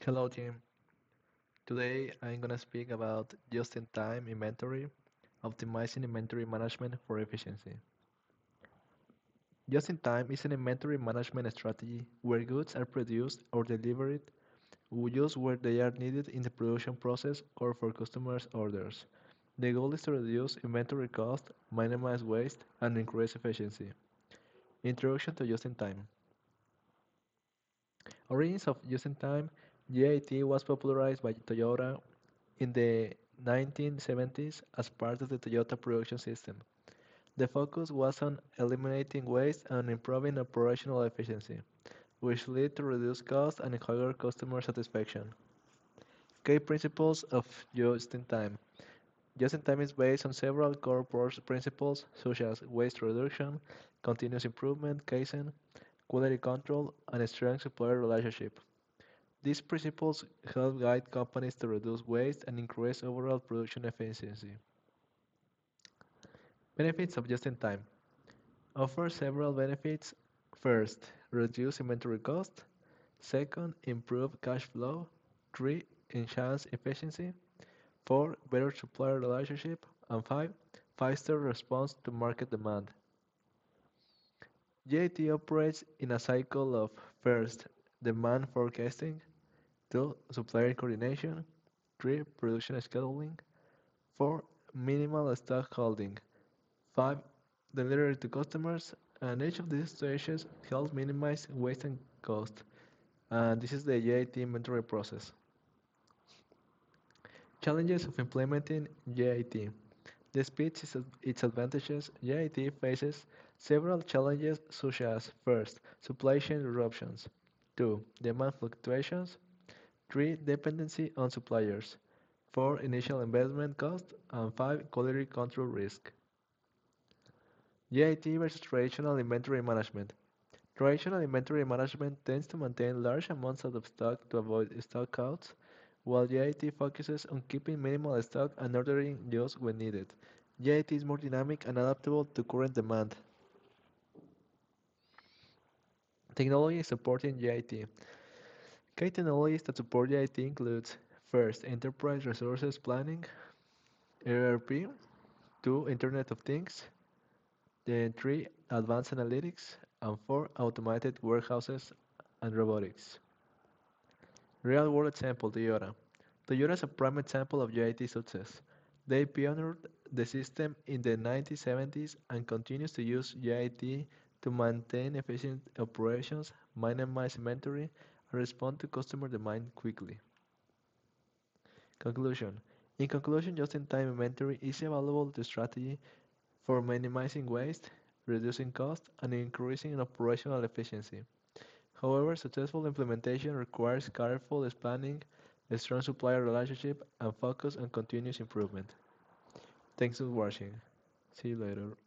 Hello, team. Today I'm gonna speak about just-in-time inventory, optimizing inventory management for efficiency. Just-in-time is an inventory management strategy where goods are produced or delivered just where they are needed in the production process or for customers' orders. The goal is to reduce inventory cost, minimize waste, and increase efficiency. Introduction to just-in-time. Origins of just-in-time, JIT was popularized by Toyota in the 1970s as part of the Toyota production system. The focus was on eliminating waste and improving operational efficiency, which led to reduced costs and higher customer satisfaction. Key principles of just-in-time. Just-in-time is based on several core principles such as waste reduction, continuous improvement, Kaizen, quality control, and a strong supplier relationship. These principles help guide companies to reduce waste and increase overall production efficiency. Benefits of just-in-time. Offer several benefits. First, reduce inventory cost. Second, improve cash flow. 3, enhance efficiency. 4, better supplier relationship. And 5, faster response to market demand. JIT operates in a cycle of first, demand forecasting, 2, supplier coordination, 3, production scheduling, 4, minimal stock holding, 5, delivery to customers, and each of these stages helps minimize waste and cost. And this is the JIT inventory process. Challenges of implementing JIT. Despite its advantages, JIT faces several challenges such as first, supply chain disruptions, 2, demand fluctuations, 3, dependency on suppliers, 4, initial investment cost, and 5, quality control risk. JIT versus traditional inventory management. Traditional inventory management tends to maintain large amounts of stock to avoid stockouts, while JIT focuses on keeping minimal stock and ordering just when needed. JIT is more dynamic and adaptable to current demand. Technology supporting JIT. Key technologies that support JIT includes first, enterprise resources planning, ERP, 2, Internet of Things, then 3, advanced analytics, and 4, automated warehouses and robotics. Real world example Toyota. Toyota is a prime example of JIT success. They pioneered the system in the 1970s and continues to use JIT to maintain efficient operations, minimize inventory, and respond to customer demand quickly. Conclusion. In conclusion, just-in-time inventory is a valuable strategy for minimizing waste, reducing cost, and increasing operational efficiency. However, successful implementation requires careful planning, a strong supplier relationship, and focus on continuous improvement. Thanks for watching. See you later.